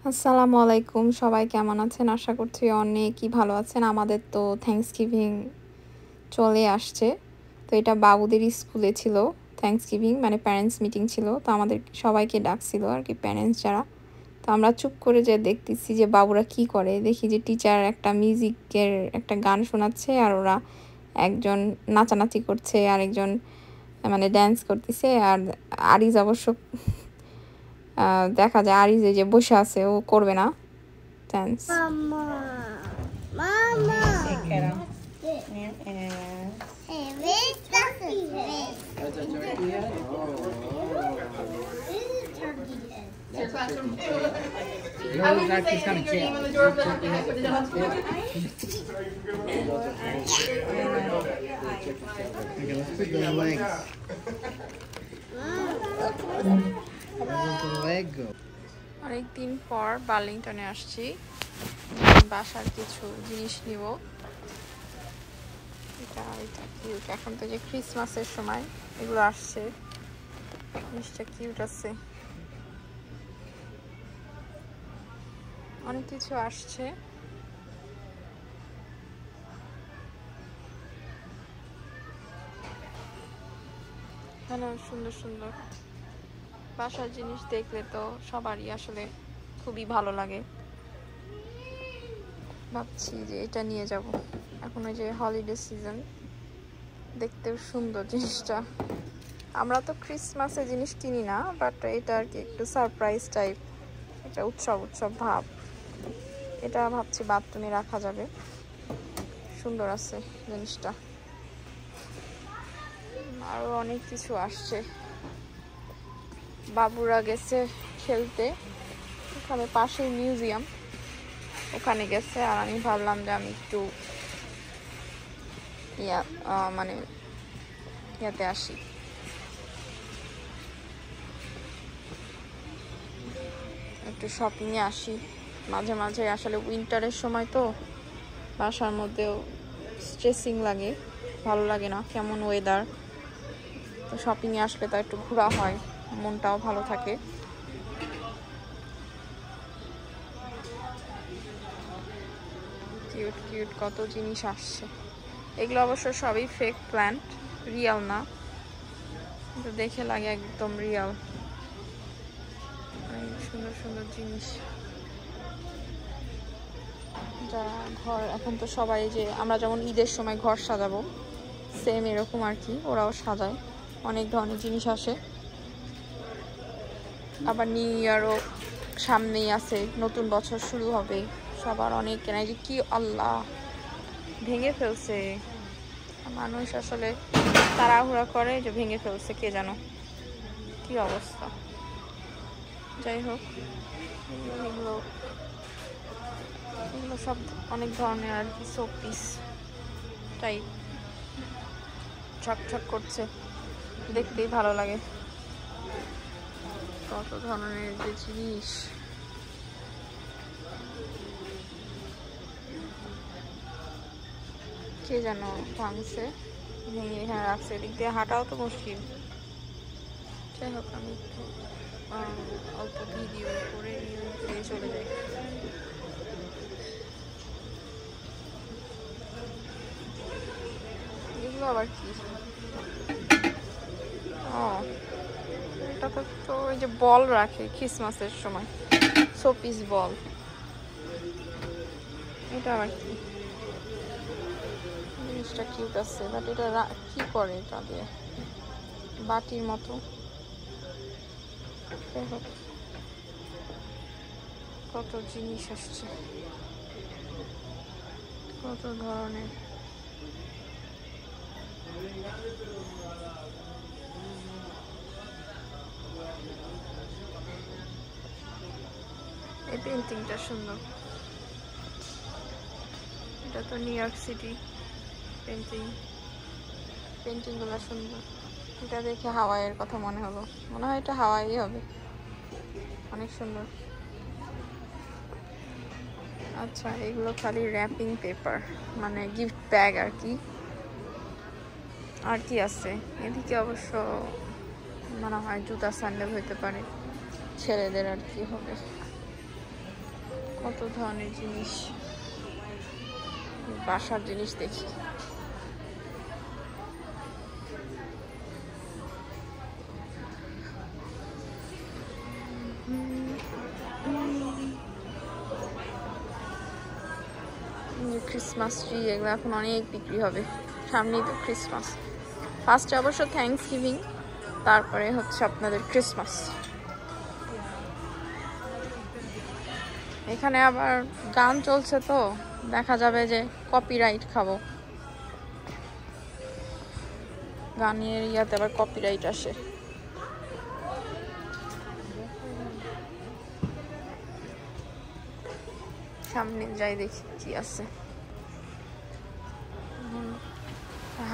আসসালামু আলাইকুম, সবাই কেমন আছেন? আশা করছি অনেকই ভালো আছেন। আমাদের তো থ্যাঙ্কসগিভিং চলে আসছে। তো এটা বাবুদের স্কুলে ছিল থ্যাঙ্কসগিভিং, মানে প্যারেন্টস মিটিং ছিল। তো আমাদের সবাইকে ডাকছিল আর কি, প্যারেন্টস যারা। তো আমরা চুপ করে যে দেখতেছি যে বাবুরা কি করে। দেখি যে টিচার একটা মিউজিকের একটা গান শোনাচ্ছে আর ওরা একজন নাচানাচি করছে, আরেকজন মানে ড্যান্স করতেছে। আর আরিজ অবশ্য দেখা যায় আরিজ যে বসে আছে, ও করবে না dance. Mama. Mama. Hey, where's the fish? That's a turkey head? Oh. This is a turkey head. That's a turkey head. No, it's actually kind of tail. It's a turkey head with its tail. Okay, let's put the legs. Where does the leg go? অনেকদিন পর বার্লিংটনে আসছি, বাসার কিছু জিনিস নিব। এটা cute. এখন তো যে ক্রিসমাসের সময় এগুলো আসছে, জিনিসটা কিউট আছে। অনেক কিছু আসছে। এখানে সুন্দর সুন্দর বাসার জিনিস দেখলে তো সবারই আসলে খুবই ভালো লাগে। ভাবছি যে এটা নিয়ে যাব। এখন ওই যে হলিডে সিজন, দেখতেও সুন্দর জিনিসটা। আমরা তো ক্রিসমাসে জিনিস কিনি না, বাট এটা আর কি একটু সারপ্রাইজ টাইপ, এটা উৎসব উৎসব ভাব। এটা ভাবছি বাথরুমে রাখা যাবে, সুন্দর আছে জিনিসটা। আরো অনেক কিছু আসছে। বাবুরা গেছে খেলতে, ওখানে পাশেই মিউজিয়াম, ওখানে গেছে। আর আমি ভাবলাম যে আমি একটু মানে ইয়াতে আসি, একটু শপিংয়ে আসি মাঝে মাঝে। আসলে উইন্টারের সময় তো বাসার মধ্যেও স্ট্রেসিং লাগে, ভালো লাগে না, কেমন ওয়েদার। তো শপিংয়ে আসলে তো একটু ঘোরা হয়, মনটাও ভালো থাকে। কিউট কিউট কত জিনিস আসছে। এগুলো অবশ্য সবই ফেক প্ল্যান্ট, রিয়াল না, কিন্তু দেখে লাগে একদম রিয়াল। সুন্দর সুন্দর জিনিস, যারা ঘর, এখন তো সবাই যে আমরা যেমন ঈদের সময় ঘর সাজাবো, সেম এরকম আর কি ওরাও সাজায়। অনেক ধরনের জিনিস আসে। আবার নিউ ইয়ারও সামনেই আছে, নতুন বছর শুরু হবে, সবার অনেক কেনা। যে কি আল্লাহ, ভেঙে ফেলছে মানুষ, আসলে তাড়াহুড়া করে যে ভেঙে ফেলছে, কে জানো কি অবস্থা। যাই হোক, এগুলো এগুলো সব অনেক ধরনের আর কি, শোপিস টাইপ, ছকছক করছে, দেখতেই ভালো লাগে। কত ধরনের যে জিনিস, কে যেন ভাঙছে, ভেঙে এখানে রাখছে। এদিক দিয়ে হাঁটাও তো মুশকিল। যাই হোক, আমি একটু অল্প ভিডিও করে নিয়ে চলে যাই। এগুলো আবার কি? ও, এটা তো ওই যে বল রাখে ক্রিসমাসের সময়, শোপিস বল। এটা আবার কি? জিনিসটা কিউট আছে, বাট এটা কি করে এটা দিয়ে? বাটির মতো। কত জিনিস আসছে, কত ধরনের। এই পেন্টিংটা সুন্দর, এটা তো নিউ ইয়র্ক সিটি পেন্টিংগুলো সুন্দর। এটা দেখে হাওয়াইয়ের কথা মনে হলো, মনে হয় এটা হাওয়াই হবে, অনেক সুন্দর। আচ্ছা, এগুলো খালি র্যাপিং পেপার, মানে গিফট ব্যাগ আর কি। আর কি আছে এদিকে? অবশ্য মনে হয় জুতা স্যান্ডেল হতে পারে, ছেলেদের আর কি হবে। কত ধরনের জিনিস, বাসার জিনিস দেখি। ক্রিসমাস ট্রি এগুলো এখন অনেক বিক্রি হবে, সামনেই তো ক্রিসমাস। ফার্স্টে অবশ্য থ্যাঙ্কস গিভিং, তারপরে হচ্ছে আপনাদের ক্রিসমাস। এখানে আবার গান চলছে তো দেখা যাবে যে কপিরাইট খাবো, গানের ইয়াতে আবার কপিরাইট আসে। সামনে যাই দেখি কি আছে।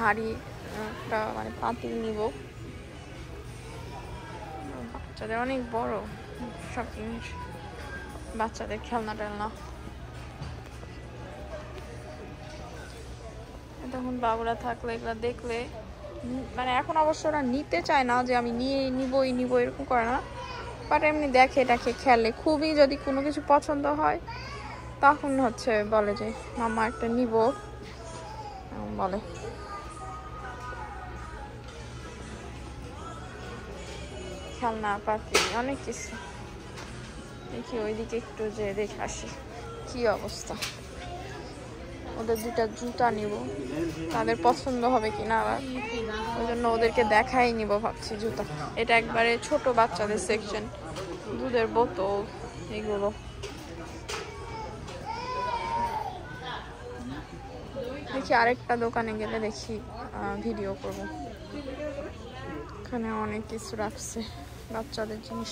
হাড়ি একটা মানে পাতিল নিব, বাচ্চাদের অনেক বড় সব জিনিস, বাচ্চাদের খেলনা টেলনা। তখন বাবুরা থাকলে এগুলো দেখলে মানে এখন অবশ্য ওরা নিতে চায় না যে আমি নিবই এরকম করে না, বাট এমনি দেখে এটাকে খেলে। খুবই যদি কোনো কিছু পছন্দ হয় তখন হচ্ছে বলে যে মামা একটা নিব বলে। খেলনা পাতি অনেক কিছু। দেখি ওইদিকে একটু যে দেখে আসি কি অবস্থা। ওদের দুটা জুতা নিব, তাদের পছন্দ হবে কিনা আবার, ওই জন্য ওদেরকে দেখাই নিব ভাবছি জুতা। এটা একবারে ছোট বাচ্চাদের সেকশন, দুধের বোতল এগুলো। দেখি আরেকটা দোকানে গেলে দেখি ভিডিও করব। এখানে অনেক কিছু রাখছে বাচ্চাদের জিনিস।